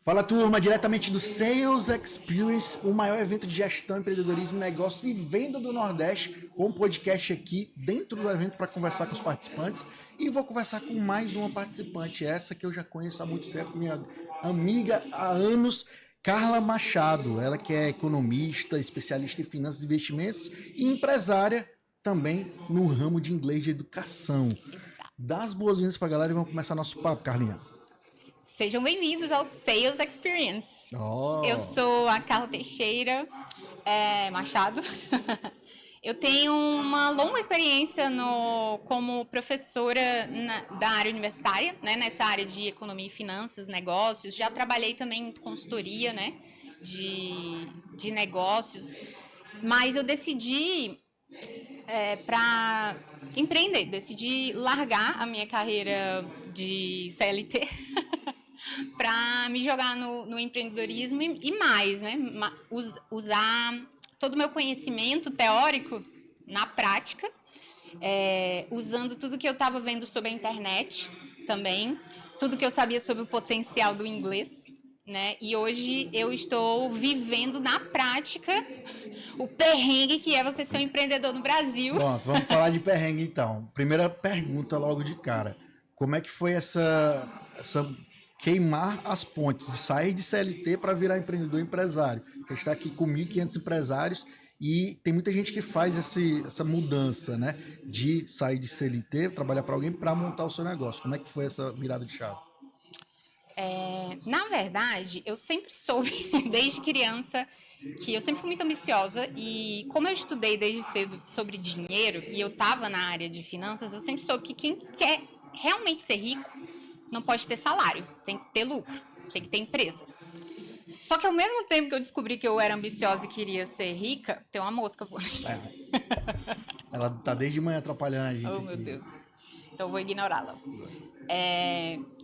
Fala, turma, diretamente do Sales Experience, o maior evento de gestão, empreendedorismo, negócios e venda do Nordeste, com um podcast aqui dentro do evento para conversar com os participantes. E vou conversar com mais uma participante, essa que eu já conheço há muito tempo, minha amiga há anos, Carla Machado. Ela que é economista, especialista em finanças e investimentos e empresária também no ramo de inglês de educação. Dá as boas-vindas para a galera e vamos começar nosso papo, Carlinha. Sejam bem-vindos ao Sales Experience. Oh. Eu sou a Carla Teixeira Machado. Eu tenho uma longa experiência como professora da área universitária, né, nessa área de economia e finanças, negócios. Já trabalhei também em consultoria, né, de negócios. Mas eu decidi para empreender, decidi largar a minha carreira de CLT para me jogar no empreendedorismo e mais, né? Usar todo o meu conhecimento teórico na prática, usando tudo que eu estava vendo sobre a internet também, tudo que eu sabia sobre o potencial do inglês, né? E hoje eu estou vivendo na prática o perrengue que é você ser um empreendedor no Brasil. Pronto, vamos falar de perrengue então. Primeira pergunta logo de cara. Como é que foi essa queimar as pontes, de sair de CLT para virar empreendedor empresário? A gente está aqui com 1.500 empresários e tem muita gente que faz essa mudança, né? De sair de CLT, trabalhar para alguém para montar o seu negócio. Como é que foi essa virada de chave? Na verdade, eu sempre soube, desde criança, que eu sempre fui muito ambiciosa e como eu estudei desde cedo sobre dinheiro e eu estava na área de finanças, eu sempre soube que quem quer realmente ser rico não pode ter salário, tem que ter lucro, tem que ter empresa. Só que ao mesmo tempo que eu descobri que eu era ambiciosa e queria ser rica, tem uma mosca voando. Ela tá desde manhã atrapalhando a gente. Oh, aqui. meu Deus. Então eu vou ignorá-la.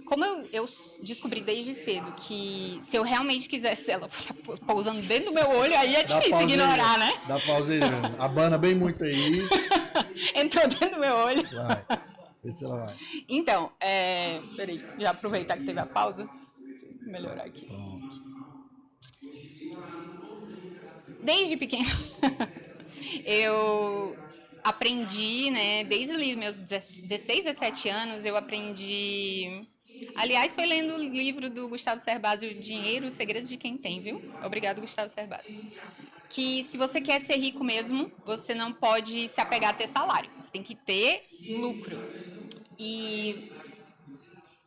Como eu descobri desde cedo que se eu realmente quisesse ela pousando dentro do meu olho, aí é difícil ignorar, né? Dá pausa aí, abana bem muito aí. Entrou dentro do meu olho. Vai, vê se ela vai. Então, peraí, já aproveitar que teve a pausa. Vou melhorar aqui. Pronto. Desde pequena, eu aprendi, né, desde ali meus 16, 17 anos, eu aprendi... Aliás, foi lendo o livro do Gustavo Cerbasi, O Dinheiro, Os Segredos de Quem Tem, viu? Obrigado, Gustavo Cerbasi. Que se você quer ser rico mesmo, você não pode se apegar a ter salário. Você tem que ter lucro. E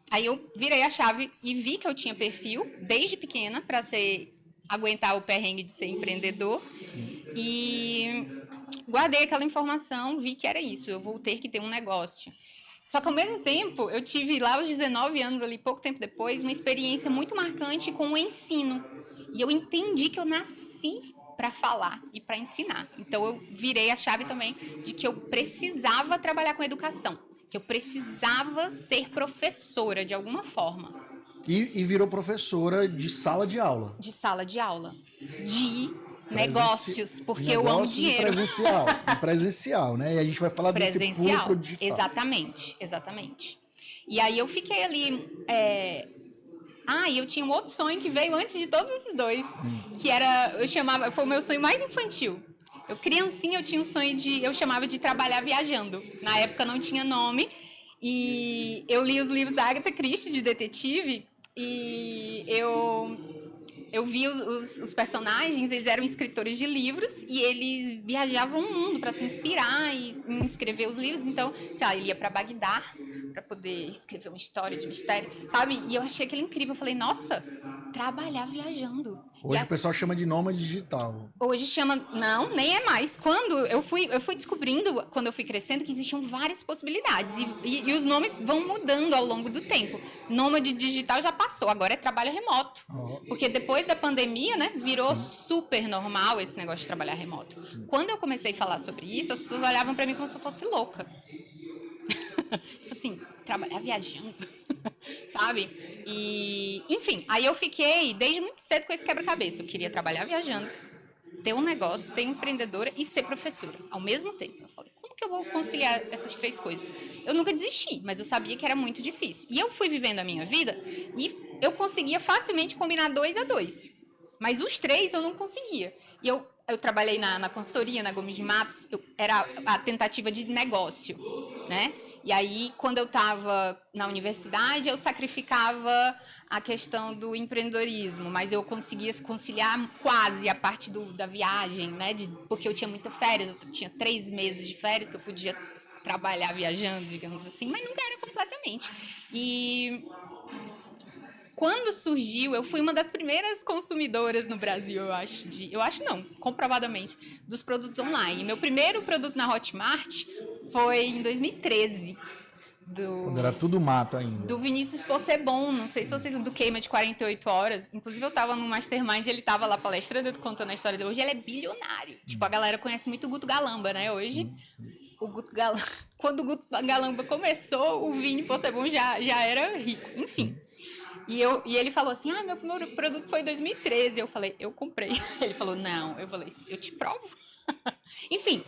aí eu virei a chave e vi que eu tinha perfil, desde pequena, para aguentar o perrengue de ser empreendedor. E guardei aquela informação, vi que era isso, eu vou ter que ter um negócio. Só que ao mesmo tempo, eu tive lá aos 19 anos, ali pouco tempo depois, uma experiência muito marcante com o ensino. E eu entendi que eu nasci para falar e para ensinar. Então eu virei a chave também de que eu precisava trabalhar com educação, que eu precisava ser professora de alguma forma. E virou professora de sala de aula. De sala de aula. De negócios, porque eu amo dinheiro. Presencial, né? E a gente vai falar desse pulo pro digital. Exatamente. E aí eu fiquei ali... E eu tinha um outro sonho que veio antes de todos esses dois, que foi o meu sonho mais infantil. Eu, criancinha, eu tinha um sonho eu chamava de trabalhar viajando. Na época não tinha nome, e eu li os livros da Agatha Christie, de detetive, e eu vi os personagens, eles eram escritores de livros e eles viajavam o mundo para se inspirar e escrever os livros. Então, sei lá, ele ia para Bagdá para poder escrever uma história de mistério, sabe? E eu achei aquilo incrível. Eu falei, nossa, trabalhar viajando. Hoje o pessoal chama de nômade digital. Hoje chama... Não, nem é mais. Quando eu fui descobrindo, quando eu fui crescendo, que existiam várias possibilidades. E os nomes vão mudando ao longo do tempo. Nômade digital já passou, agora é trabalho remoto. Porque depois da pandemia, né, virou super normal esse negócio de trabalhar remoto. Quando eu comecei a falar sobre isso, as pessoas olhavam pra mim como se eu fosse louca. Assim, trabalhar viajando, sabe? E, enfim, aí eu fiquei desde muito cedo com esse quebra-cabeça. Eu queria trabalhar viajando, ter um negócio, ser empreendedora e ser professora ao mesmo tempo. Eu falei, como que eu vou conciliar essas três coisas? Eu nunca desisti, mas eu sabia que era muito difícil. E eu fui vivendo a minha vida e eu conseguia facilmente combinar 2 a 2. Mas os 3 eu não conseguia. E eu trabalhei na consultoria, na Gomes de Matos, era a tentativa de negócio, né? E aí, quando eu estava na universidade, eu sacrificava a questão do empreendedorismo, mas eu conseguia conciliar quase a parte da viagem, né? Porque eu tinha muita férias, eu tinha 3 meses de férias que eu podia trabalhar viajando, digamos assim, mas nunca era completamente. E quando surgiu, eu fui uma das primeiras consumidoras no Brasil, eu acho, eu acho não, comprovadamente, dos produtos online. Meu primeiro produto na Hotmart foi em 2013. Quando era tudo mato ainda. Do Vinícius Possebon, não sei se vocês lembram, do Queima de 48 Horas. Inclusive, eu tava no Mastermind, ele tava lá palestrando, contando a história dele. Hoje ele é bilionário. Tipo, a galera conhece muito o Guto Galamba, né? Hoje, o Guto Galamba... Quando o Guto Galamba começou, o Vini Possebon já era rico. Enfim. E ele falou assim, meu primeiro produto foi em 2013. Eu falei, eu comprei. Ele falou, não. Eu falei, eu te provo. Enfim,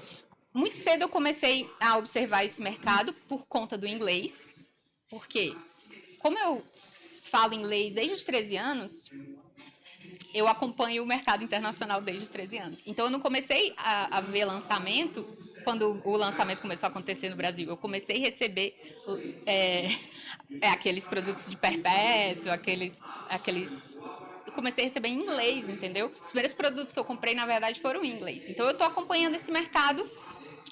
muito cedo eu comecei a observar esse mercado por conta do inglês. Porque, como eu falo inglês desde os 13 anos, eu acompanho o mercado internacional desde os 13 anos. Então, eu não comecei a ver lançamento quando o lançamento começou a acontecer no Brasil. Eu comecei a receber aqueles produtos de perpétuo, eu comecei a receber em inglês, entendeu? Os primeiros produtos que eu comprei, na verdade, foram em inglês. Então, eu estou acompanhando esse mercado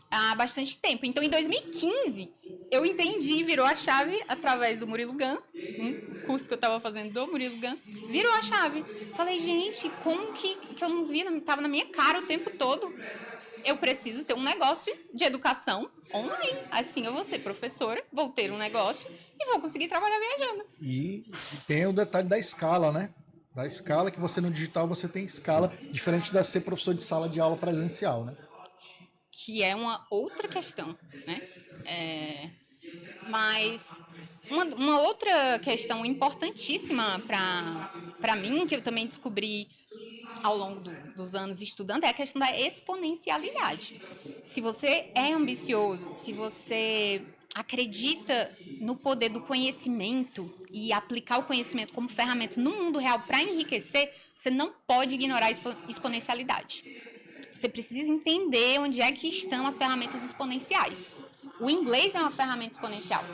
há bastante tempo. Então, em 2015, eu entendi, virou a chave através do Murilo Gun, um curso que eu estava fazendo do Murilo Gun, virou a chave. Falei, gente, como que eu não vi, estava na minha cara o tempo todo. Eu preciso ter um negócio de educação online. Assim eu vou ser professora, vou ter um negócio e vou conseguir trabalhar viajando. E tem o detalhe da escala, né? Da escala que você no digital você tem escala, diferente de ser professor de sala de aula presencial, né? Que é uma outra questão, né? Mas uma outra questão importantíssima para mim, que eu também descobri ao longo dos anos estudando, é a questão da exponencialidade. Se você é ambicioso, se você acredita no poder do conhecimento e aplicar o conhecimento como ferramenta no mundo real para enriquecer, você não pode ignorar a exponencialidade. Você precisa entender onde é que estão as ferramentas exponenciais. O inglês é uma ferramenta exponencial.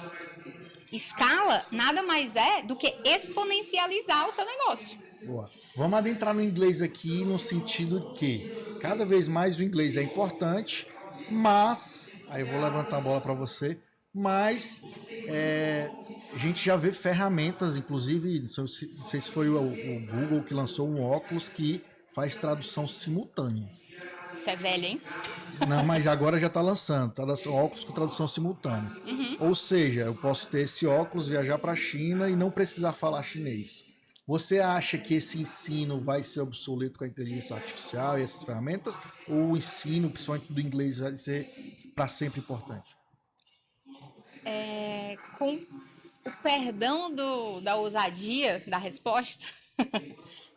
Escala nada mais é do que exponencializar o seu negócio. Boa. Vamos adentrar no inglês aqui no sentido que cada vez mais o inglês é importante, mas, aí eu vou levantar a bola para você, mas a gente já vê ferramentas, inclusive, não sei se foi o Google que lançou um óculos que faz tradução simultânea. Isso é velho, hein? Não, mas agora já está lançando, óculos com tradução simultânea. Uhum. Ou seja, eu posso ter esse óculos, viajar para a China e não precisar falar chinês. Você acha que esse ensino vai ser obsoleto com a inteligência artificial e essas ferramentas? Ou o ensino, principalmente do inglês, vai ser para sempre importante? Com o perdão da ousadia da resposta,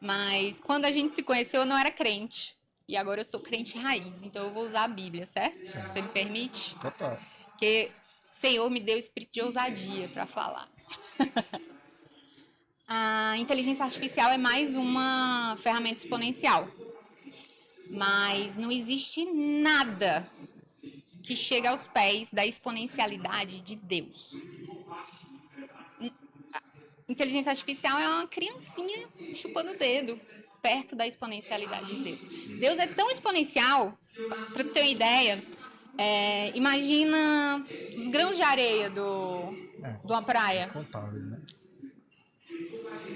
mas quando a gente se conheceu eu não era crente. E agora eu sou crente raiz, então eu vou usar a Bíblia, certo? Você me permite? Total. Porque o Senhor me deu espírito de ousadia para falar. A inteligência artificial é mais uma ferramenta exponencial. Mas não existe nada que chegue aos pés da exponencialidade de Deus. A inteligência artificial é uma criancinha chupando o dedo perto da exponencialidade de Deus. Deus é tão exponencial, para tu ter uma ideia, imagina os grãos de areia de uma praia. Contáveis, né?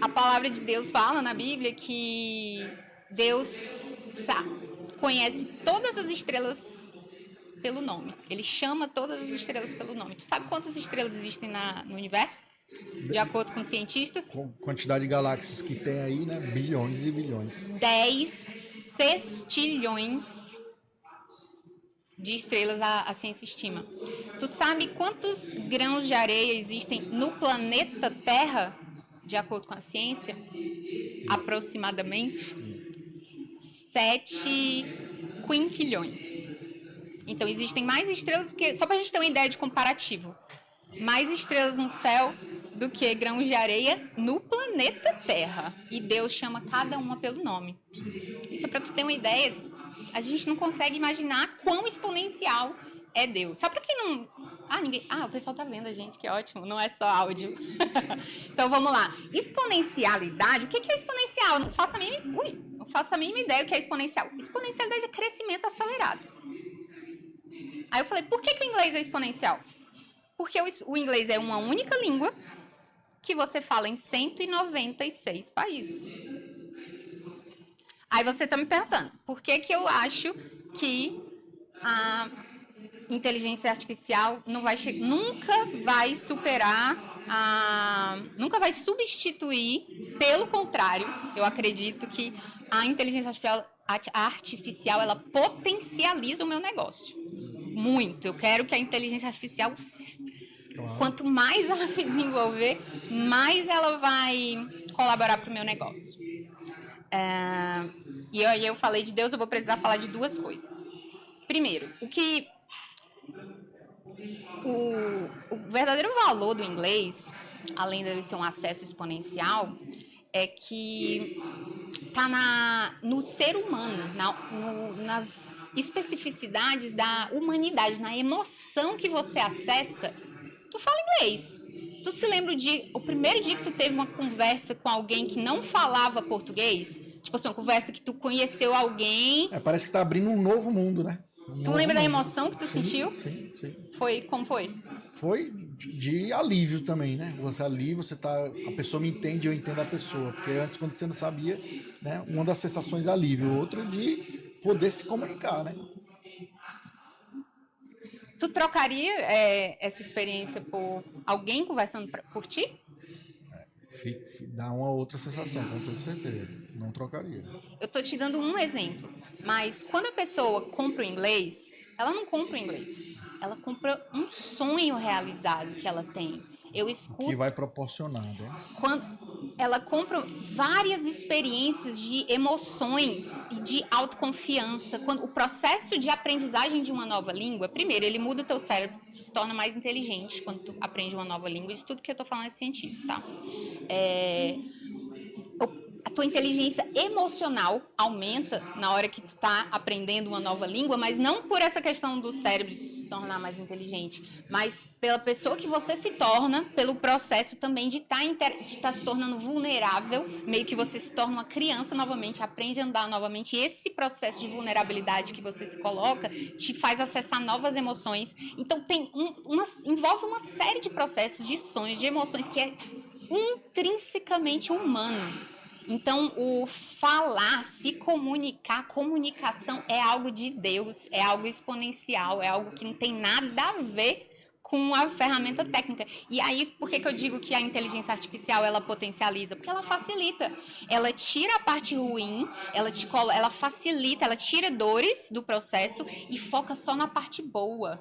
A palavra de Deus fala na Bíblia que Deus conhece todas as estrelas pelo nome. Ele chama todas as estrelas pelo nome. Tu sabe quantas estrelas existem no universo? De acordo com cientistas? Com quantidade de galáxias que tem aí, né? Bilhões e bilhões. 10 sextilhões de estrelas a ciência estima. Tu sabe quantos grãos de areia existem no planeta Terra, de acordo com a ciência? Aproximadamente 7 quinquilhões. Então, existem mais estrelas do que... Só para a gente ter uma ideia de comparativo. Mais estrelas no céu do que grãos de areia no planeta Terra. E Deus chama cada uma pelo nome. Isso é para tu ter uma ideia, a gente não consegue imaginar quão exponencial é Deus. Só para quem não... o pessoal tá vendo a gente, que ótimo, não é só áudio. Então vamos lá. Exponencialidade, o que é exponencial? Eu não faço a mínima ideia o que é exponencial. Exponencialidade é crescimento acelerado. Aí eu falei, por que o inglês é exponencial? Porque o inglês é uma única língua que você fala em 196 países. Aí você está me perguntando, por que eu acho que a inteligência artificial nunca vai superar, nunca vai substituir, pelo contrário, eu acredito que a inteligência artificial ela potencializa o meu negócio. Muito. Eu quero que a inteligência artificial, quanto mais ela se desenvolver, mais ela vai colaborar para o meu negócio. E aí eu falei de Deus, eu vou precisar falar de duas coisas. Primeiro, o verdadeiro valor do inglês, além dele ser um acesso exponencial, é que está no ser humano, nas especificidades da humanidade, na emoção que você acessa. Tu fala inglês. Tu se lembra o primeiro dia que tu teve uma conversa com alguém que não falava português? Tipo assim, uma conversa que tu conheceu alguém... Parece que tá abrindo um novo mundo, né? Tu lembra da emoção que tu sentiu? Sim. Como foi? Foi de alívio também, né? Você tá... A pessoa me entende, eu entendo a pessoa. Porque antes, quando você não sabia, né? Uma das sensações é alívio, outra de poder se comunicar, né? Tu trocaria essa experiência por alguém conversando por ti? Dá uma outra sensação, com toda certeza. Não trocaria. Eu tô te dando um exemplo. Mas quando a pessoa compra o inglês, ela não compra o inglês. Ela compra um sonho realizado que ela tem. Eu escuto... Que vai proporcionar, né? Ela compra várias experiências de emoções e de autoconfiança. O processo de aprendizagem de uma nova língua, primeiro, ele muda o teu cérebro, se torna mais inteligente quando tu aprende uma nova língua. Isso tudo que eu tô falando é científico, tá? A tua inteligência emocional aumenta na hora que tu tá aprendendo uma nova língua, mas não por essa questão do cérebro de se tornar mais inteligente, mas pela pessoa que você se torna, pelo processo também de estar se tornando vulnerável, meio que você se torna uma criança novamente, aprende a andar novamente, e esse processo de vulnerabilidade que você se coloca te faz acessar novas emoções. Então envolve uma série de processos, de sonhos, de emoções que é intrinsecamente humano. Então, o falar, se comunicar, comunicação é algo de Deus, é algo exponencial, é algo que não tem nada a ver com a ferramenta técnica. E aí, por que eu digo que a inteligência artificial, ela potencializa? Porque ela facilita. Ela tira a parte ruim, ela facilita, ela tira dores do processo e foca só na parte boa.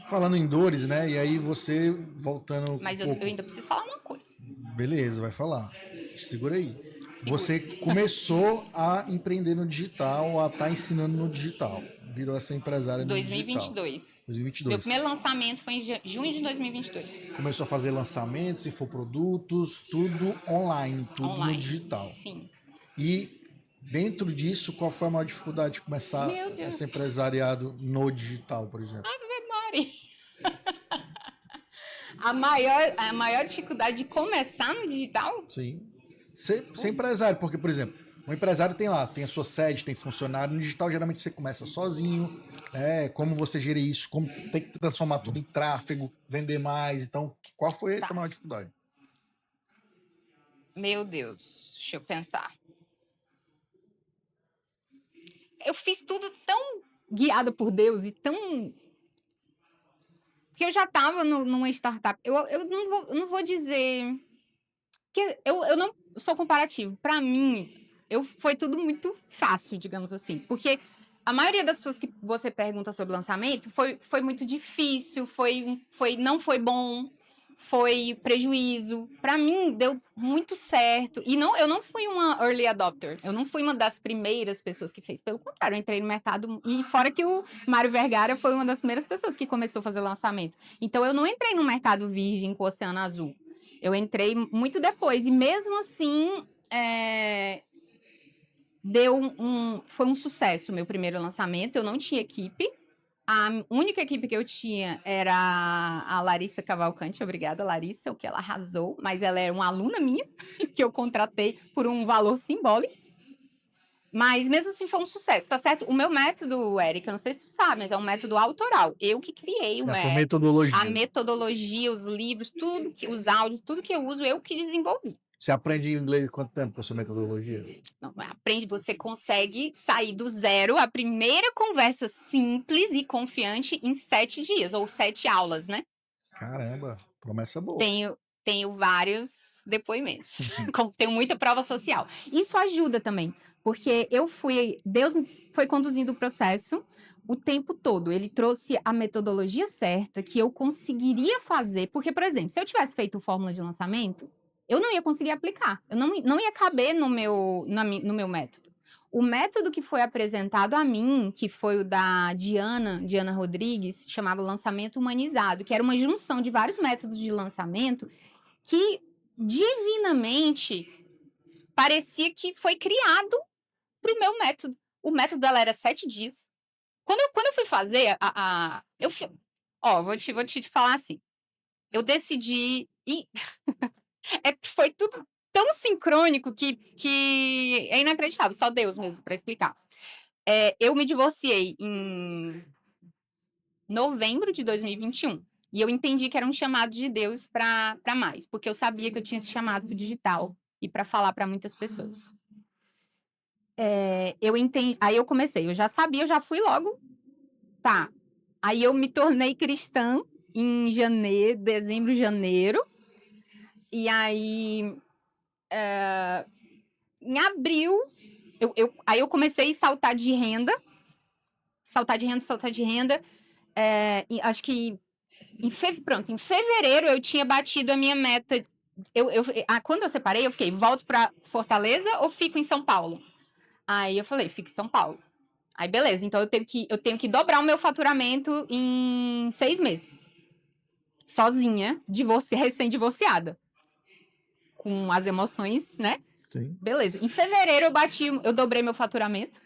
Falando em dores, né? E aí você voltando... Mas eu ainda preciso falar uma coisa. Beleza, vai falar. Segura aí. Você começou a empreender no digital, a estar ensinando no digital. Virou essa empresária no 2022. digital. 2022. Meu primeiro lançamento foi em junho de 2022. Começou a fazer lançamentos, infoprodutos, tudo online, tudo no digital. Sim. E dentro disso, qual foi a maior dificuldade de começar esse empresariado no digital, por exemplo? Ave Maria! A maior dificuldade de começar no digital? Sim. Ser empresário, porque, por exemplo, um empresário tem a sua sede, tem funcionário. No digital, geralmente você começa sozinho, como você gerir isso, como tem que transformar tudo em tráfego, vender mais. Então, qual foi essa maior dificuldade? Meu Deus, deixa eu pensar. Eu fiz tudo tão guiada por Deus e tão... Porque eu já estava numa startup. Eu não vou dizer... que eu não sou comparativo. Para mim, foi tudo muito fácil, digamos assim. Porque a maioria das pessoas que você pergunta sobre lançamento foi muito difícil, não foi bom, foi prejuízo. Para mim, deu muito certo. E eu não fui uma early adopter. Eu não fui uma das primeiras pessoas que fez. Pelo contrário, eu entrei no mercado... E fora que o Mário Vergara foi uma das primeiras pessoas que começou a fazer lançamento. Então, eu não entrei no mercado virgem com o oceano azul. Eu entrei muito depois. E mesmo assim, foi um sucesso o meu primeiro lançamento. Eu não tinha equipe. A única equipe que eu tinha era a Larissa Cavalcante. Obrigada, Larissa, o que ela arrasou. Mas ela era uma aluna minha, que eu contratei por um valor simbólico. Mas mesmo assim foi um sucesso, tá certo? O meu método, Érica, eu não sei se tu sabe, mas é um método autoral. Eu que criei o método. Metodologia. A metodologia, os livros, tudo, os áudios, tudo que eu uso, eu que desenvolvi. Você aprende inglês quanto tempo com a sua metodologia? Não, aprende, você consegue sair do zero, a primeira conversa simples e confiante em 7 dias, ou 7 aulas, né? Caramba, promessa boa. Tenho vários depoimentos. Tenho muita prova social. Isso ajuda também, porque Deus foi conduzindo o processo o tempo todo. Ele trouxe a metodologia certa que eu conseguiria fazer. Porque, por exemplo, se eu tivesse feito fórmula de lançamento, eu não ia conseguir aplicar. Eu não ia caber no meu método. O método que foi apresentado a mim, que foi o da Diana Rodrigues, chamava Lançamento Humanizado, que era uma junção de vários métodos de lançamento que divinamente parecia que foi criado para o meu método. O método dela era 7 dias. Quando eu fui fazer vou te falar assim. Eu decidi e foi tudo tão sincrônico que é inacreditável, só Deus mesmo para explicar. Eu me divorciei em novembro de 2021. E eu entendi que era um chamado de Deus para mais, porque eu sabia que eu tinha esse chamado pro digital e para falar para muitas pessoas. Eu entendi, aí eu comecei, eu já sabia, eu já fui logo, tá. Aí eu me tornei cristã em dezembro, janeiro. E aí, em abril, aí eu comecei a saltar de renda. Acho que em fevereiro eu tinha batido a minha meta. Quando eu separei, eu fiquei, volto para Fortaleza ou fico em São Paulo? Aí eu falei, fico em São Paulo. Aí beleza, então eu tenho que dobrar o meu faturamento em 6 meses. Sozinha, recém-divorciada. Com as emoções, né? Sim. Beleza. Em fevereiro eu dobrei meu faturamento.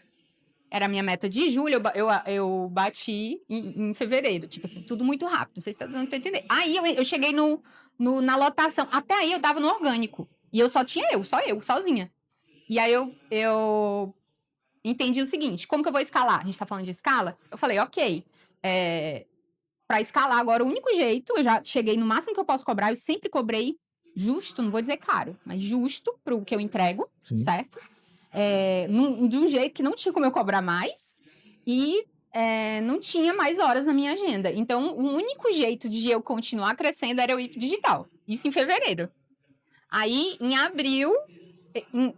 Era a minha meta de julho, eu bati em fevereiro. Tipo assim, tudo muito rápido. Não sei se tá dando pra entender. Aí eu cheguei na lotação. Até aí eu tava no orgânico. E eu só eu, sozinha. E aí eu entendi o seguinte: como que eu vou escalar? A gente tá falando de escala? Eu falei, ok. Pra escalar agora, o único jeito, eu já cheguei no máximo que eu posso cobrar, eu sempre cobrei justo, não vou dizer caro, mas justo pro que eu entrego, Sim. certo? De um jeito que não tinha como eu cobrar mais e não tinha mais horas na minha agenda. Então, o único jeito de eu continuar crescendo era eu ir pro digital. Isso em fevereiro. Aí, em abril,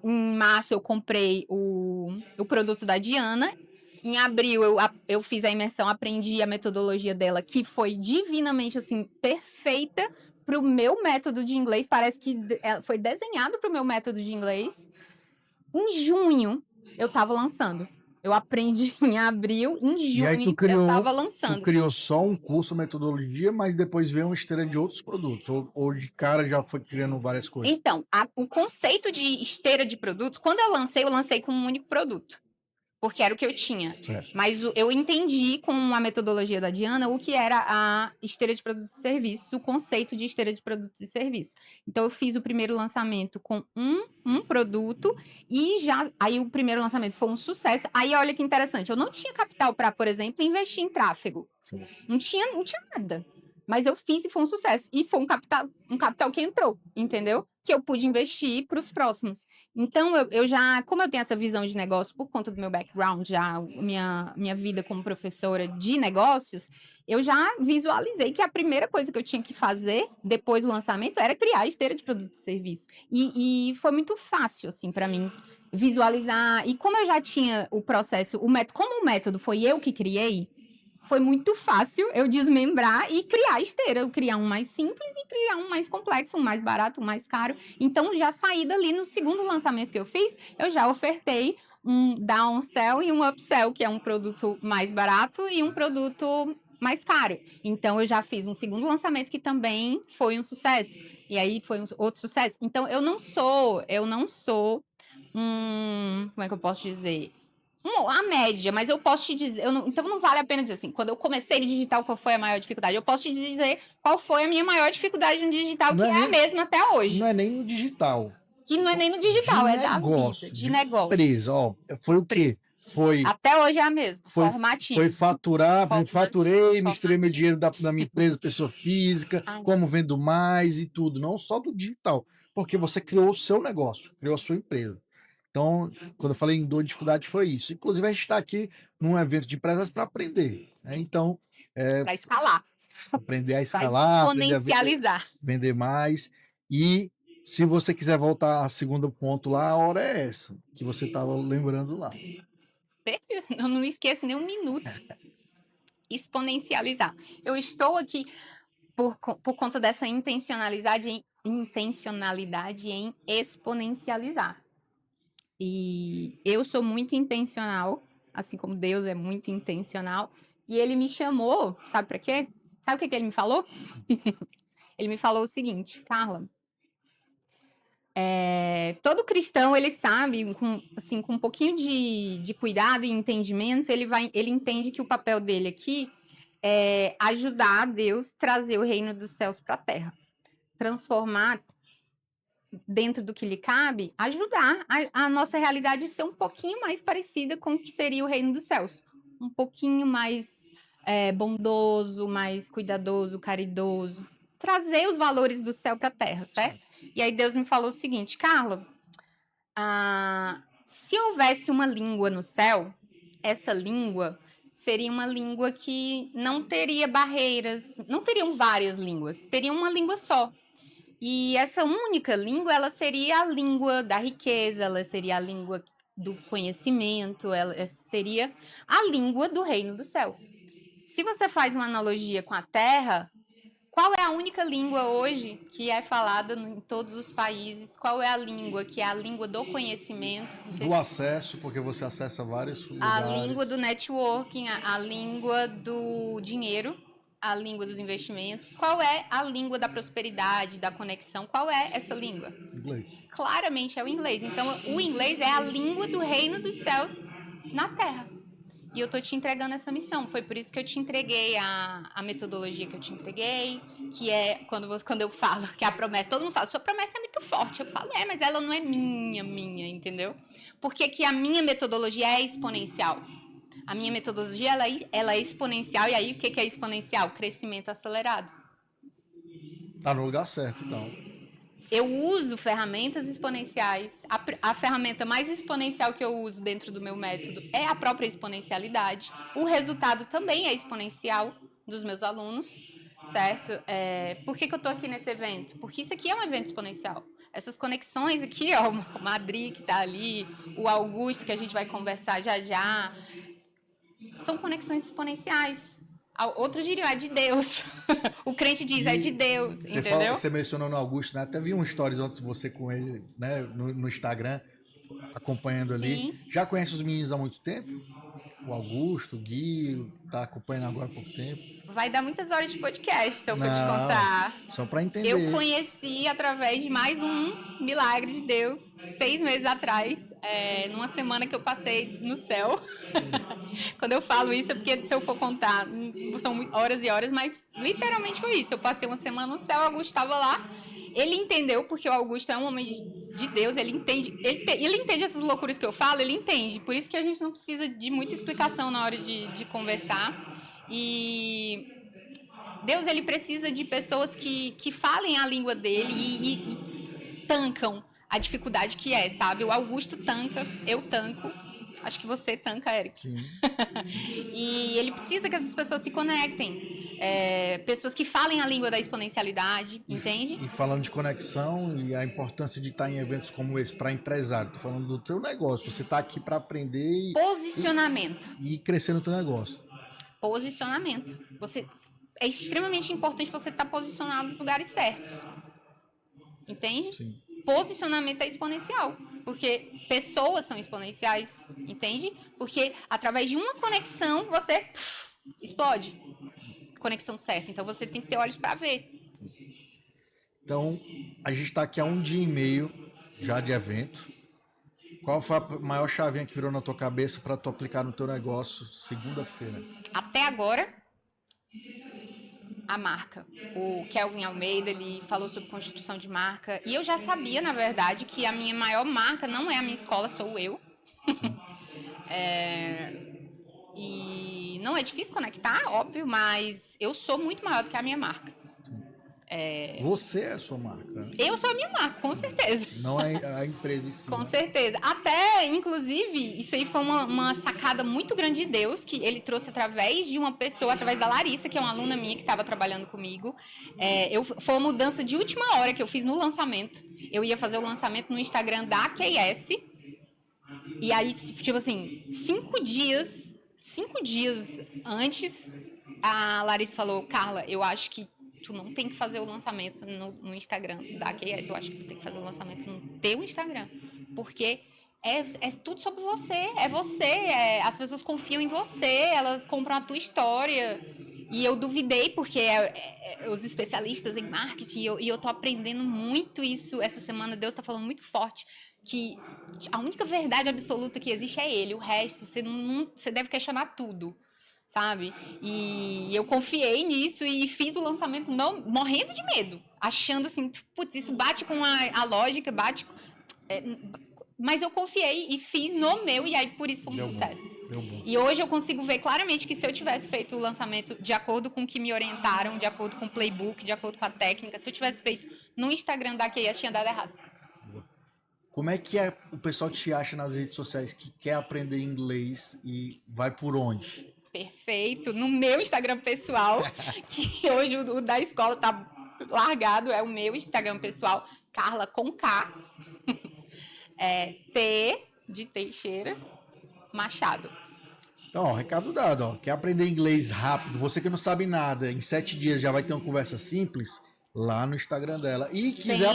em março, eu comprei o produto da Diana. Em abril, eu fiz a imersão, aprendi a metodologia dela, que foi divinamente, assim, perfeita pro meu método de inglês. Parece que foi desenhado pro meu método de inglês. Em junho, eu tava lançando. Eu aprendi em abril, em junho eu tava lançando. Tu criou só um curso, metodologia, mas depois veio uma esteira de outros produtos? Ou de cara já foi criando várias coisas? Então, o conceito de esteira de produtos, quando eu lancei com um único produto. Porque era o que eu tinha. Certo. Mas eu entendi com a metodologia da Diana o que era a esteira de produtos e serviços, o conceito de esteira de produtos e serviços. Então, eu fiz o primeiro lançamento com um produto e aí o primeiro lançamento foi um sucesso. Aí, olha que interessante, eu não tinha capital para, por exemplo, investir em tráfego. Sim. Não tinha nada. Mas eu fiz e foi um sucesso. E foi um capital que entrou, entendeu? Que eu pude investir para os próximos. Então, eu já, como eu tenho essa visão de negócio por conta do meu background, já minha vida como professora de negócios, eu já visualizei que a primeira coisa que eu tinha que fazer depois do lançamento era criar a esteira de produtos e serviços. E foi muito fácil, assim, para mim visualizar. E como eu já tinha o processo, como o método foi eu que criei, foi muito fácil eu desmembrar e criar a esteira. Eu criar um mais simples e criar um mais complexo, um mais barato, um mais caro. Então, já saí dali no segundo lançamento que eu fiz, eu já ofertei um downsell e um upsell, que é um produto mais barato e um produto mais caro. Então, eu já fiz um segundo lançamento que também foi um sucesso. E aí, foi outro sucesso. Então, eu não sou como é que eu posso dizer? A média, mas eu posso te dizer, então não vale a pena dizer assim, quando eu comecei no digital, qual foi a maior dificuldade? Eu posso te dizer qual foi a minha maior dificuldade no digital, Não que é é a nem- mesma até hoje. Não é nem no digital. Que não é nem no De digital, é da vida, negócio, de negócio. empresa, ó. Foi o quê? Foi Até hoje é a mesma, foi formativo. faturar, por exemplo, faturei, misturei meu Formativo. dinheiro da minha empresa, pessoa física, Ai, como vendo mais e tudo, não só do digital, porque você criou o seu negócio, criou a sua empresa. Então, quando eu falei em dor e dificuldade, foi isso. Inclusive, a gente está aqui num evento de empresas para aprender, né? Então, para escalar, aprender a para escalar, aprender a exponencializar. vender mais. E se você quiser voltar a segundo ponto lá, a hora é essa, que você estava lembrando lá. Eu não esqueço nem um minuto. Exponencializar. Eu estou aqui por conta dessa intencionalidade em exponencializar. E eu sou muito intencional, assim como Deus é muito intencional. E ele me chamou, sabe para quê? Sabe o que ele me falou? Ele me falou o seguinte, Carla, todo cristão, ele sabe, com um pouquinho de cuidado e entendimento, ele entende que o papel dele aqui é ajudar a Deus trazer o reino dos céus para a terra. Transformar dentro do que lhe cabe, ajudar a nossa realidade a ser um pouquinho mais parecida com o que seria o reino dos céus. Um pouquinho mais bondoso, mais cuidadoso, caridoso. Trazer os valores do céu para a terra, certo? E aí Deus me falou o seguinte, Carla, se houvesse uma língua no céu, essa língua seria uma língua que não teria barreiras, não teriam várias línguas, teria uma língua só. E essa única língua, ela seria a língua da riqueza, ela seria a língua do conhecimento, ela seria a língua do reino do céu. Se você faz uma analogia com a terra, qual é a única língua hoje que é falada em todos os países? Qual é a língua que é a língua do conhecimento? Do acesso, porque você acessa vários lugares. A língua do networking, a língua do dinheiro, a língua dos investimentos. Qual é a língua da prosperidade, da conexão? Qual é essa língua? Inglês. Claramente é o inglês. Então, o inglês é a língua do reino dos céus na terra. E eu tô te entregando essa missão. Foi por isso que eu te entreguei a metodologia que eu te entreguei, que é quando eu falo que a promessa, todo mundo fala, sua promessa é muito forte. Eu falo, mas ela não é minha, entendeu? Porque que a minha metodologia é exponencial. A minha metodologia, ela é exponencial. E aí, o que é exponencial? Crescimento acelerado. Tá no lugar certo, então. Eu uso ferramentas exponenciais. A ferramenta mais exponencial que eu uso dentro do meu método é a própria exponencialidade. O resultado também é exponencial dos meus alunos, certo? Por que eu estou aqui nesse evento? Porque isso aqui é um evento exponencial. Essas conexões aqui, ó, o Madri que está ali, o Augusto que a gente vai conversar já, são conexões exponenciais. Outros diriam, é de Deus. O crente diz, é de Deus, entendeu? Você mencionou no Augusto, né? Até vi um stories ontem você com ele, né? No Instagram, acompanhando ali. Já conhece os meninos há muito tempo? O Augusto, o Gui, tá acompanhando agora há pouco tempo. Vai dar muitas horas de podcast, se eu for te contar. Só para entender. Eu conheci através de mais um milagre de Deus, 6 meses atrás, numa semana que eu passei no céu. Quando eu falo isso é porque, se eu for contar, são horas e horas, mas literalmente foi isso. Eu passei uma semana no céu, o Augusto estava lá. Ele entendeu, porque o Augusto é um homem de Deus, ele entende essas loucuras que eu falo, ele entende. Por isso que a gente não precisa de muita explicação na hora de conversar. E Deus, ele precisa de pessoas que falem a língua dele e tancam a dificuldade que é, sabe? O Augusto tanca, eu tanco. Acho que você tanca, Eric. Sim. E ele precisa que essas pessoas se conectem. Pessoas que falem a língua da exponencialidade, entende? E falando de conexão e a importância de estar em eventos como esse para empresário, tô falando do teu negócio. Você está aqui para aprender Posicionamento. E crescer no teu negócio. Posicionamento. É extremamente importante você estar posicionado nos lugares certos. Entende? Sim. Posicionamento é exponencial. Porque pessoas são exponenciais, entende? Porque através de uma conexão você explode. conexão certa. Então você tem que ter olhos para ver. Então, a gente está aqui há 1 dia e meio já de evento. Qual foi a maior chavinha que virou na tua cabeça para tu aplicar no teu negócio segunda-feira? Até agora, a marca. O Kelvin Almeida, ele falou sobre construção de marca. E eu já sabia, na verdade, que a minha maior marca não é a minha escola, sou eu. E não é difícil conectar, óbvio, mas eu sou muito maior do que a minha marca. Você é a sua marca. Eu sou a minha marca, com certeza. Não é a empresa em si. Com certeza. Até, inclusive, isso aí foi uma sacada muito grande de Deus, que ele trouxe através de uma pessoa, através da Larissa, que é uma aluna minha que estava trabalhando comigo. Foi uma mudança de última hora que eu fiz no lançamento. Eu ia fazer o lançamento no Instagram da QS. E aí, tipo assim, 5 dias antes, a Larissa falou: Carla, eu acho que tu não tem que fazer o lançamento no Instagram da QS, eu acho que tu tem que fazer o lançamento no teu Instagram, porque é tudo sobre você, as pessoas confiam em você, elas compram a tua história. E eu duvidei, porque os especialistas em marketing, e eu tô aprendendo muito isso essa semana. Deus tá falando muito forte que a única verdade absoluta que existe é ele, o resto você deve questionar tudo, sabe? E eu confiei nisso e fiz o lançamento morrendo de medo, achando assim, putz, isso bate com a lógica, mas eu confiei e fiz no meu, e aí por isso foi um sucesso. Deu bom. E hoje eu consigo ver claramente que se eu tivesse feito o lançamento de acordo com o que me orientaram, de acordo com o playbook, de acordo com a técnica, se eu tivesse feito no Instagram da QS, tinha dado errado. Como é que o pessoal te acha nas redes sociais que quer aprender inglês e vai por onde? Perfeito. No meu Instagram pessoal, que hoje o da escola tá largado, é o meu Instagram pessoal, Carla com K, T de Teixeira, Machado. Então, ó, recado dado, ó. Quer aprender inglês rápido? Você que não sabe nada, em 7 dias já vai ter uma conversa simples lá no Instagram dela. E quiser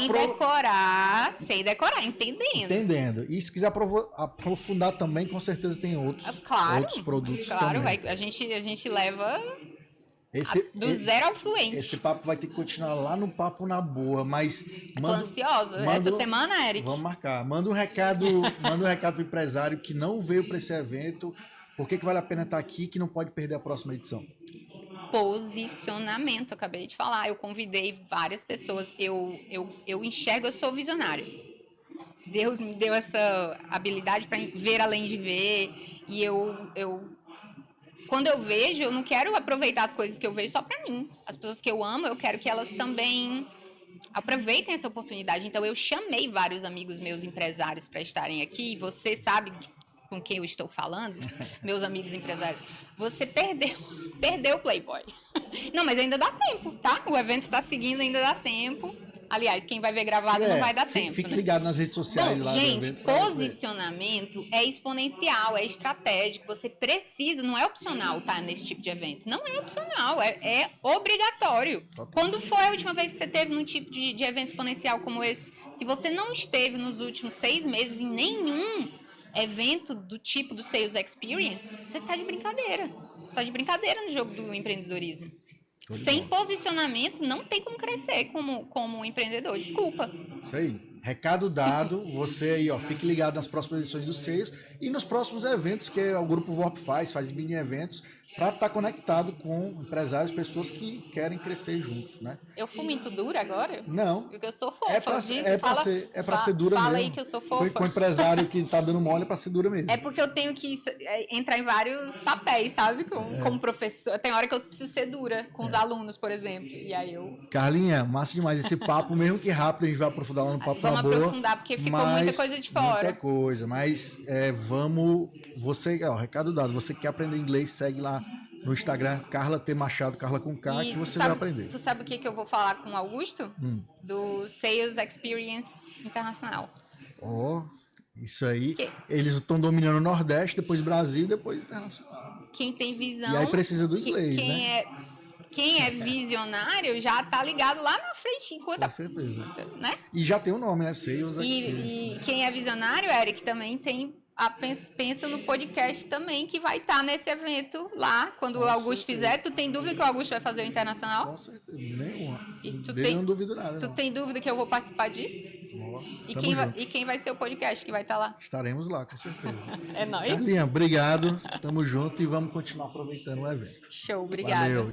sem decorar, entendendo. E se quiser aprofundar também, com certeza tem outros produtos. Claro, também. a gente leva do esse, zero ao fluente. Esse papo vai ter que continuar lá no Papo na Boa, mas tô ansiosa. Essa semana, Eric. Vamos marcar. Manda um recado pro empresário que não veio para esse evento. Por que vale a pena estar aqui, que não pode perder a próxima edição? Posicionamento, acabei de falar. Eu convidei várias pessoas. Eu enxergo, eu sou visionário. Deus me deu essa habilidade para ver além de ver. E quando eu vejo, eu não quero aproveitar as coisas que eu vejo só para mim. As pessoas que eu amo, eu quero que elas também aproveitem essa oportunidade. Então, eu chamei vários amigos meus empresários para estarem aqui. Você sabe com quem eu estou falando, meus amigos empresários, você perdeu o Playboy. Não, mas ainda dá tempo, tá? O evento está seguindo, ainda dá tempo. Aliás, quem vai ver gravado não vai dar tempo. Fique ligado nas redes sociais lá. Gente, posicionamento é exponencial, é estratégico. Você precisa, não é opcional estar nesse tipo de evento. Não é opcional, é obrigatório. Total. Quando foi a última vez que você teve num tipo de evento exponencial como esse? Se você não esteve nos últimos 6 meses em nenhum evento do tipo do Sales Experience, você está de brincadeira. Você está de brincadeira no jogo do empreendedorismo. Sem posicionamento, não tem como crescer como empreendedor. Desculpa. Isso aí. Recado dado. Você aí, ó, fique ligado nas próximas edições do Sales e nos próximos eventos que o Grupo VOP faz mini eventos para estar conectado com empresários, pessoas que querem crescer juntos, né? Eu fui muito dura agora? Não. Porque eu sou fofa. É pra ser dura mesmo. Fala aí que eu sou fofa. Com o empresário que tá dando mole é pra ser dura mesmo. É porque eu tenho que entrar em vários papéis, sabe? Como professor. Tem hora que eu preciso ser dura com os alunos, por exemplo. E aí eu... Carlinha, massa demais esse papo, mesmo que rápido a gente vai aprofundar lá no Papo na Boa. Vamos aprofundar, porque ficou muita coisa de fora. Muita coisa, mas vamos... Você, ó, recado dado, você quer aprender inglês, segue lá no Instagram, Carla T. Machado, Carla com K, que você vai aprender. Tu sabe o que eu vou falar com o Augusto? Do Sales Experience Internacional. Isso aí. Eles estão dominando o Nordeste, depois Brasil, depois Internacional. Quem tem visão... E aí precisa do inglês, né? Quem é visionário já tá ligado lá na frente. Com certeza. Né? E já tem o nome, né? Sales Experience. E quem é visionário, Eric, também tem pensa no podcast também, que vai estar nesse evento lá, quando o Augusto fizer. Tu tem dúvida que o Augusto vai fazer o internacional? Com certeza, nenhuma. E Não duvido nada. Tu tem dúvida que eu vou participar disso? E quem vai ser o podcast que vai estar lá? Estaremos lá, com certeza. É nóis. Carlinha, obrigado. Tamo junto e vamos continuar aproveitando o evento. Show, obrigada. Valeu.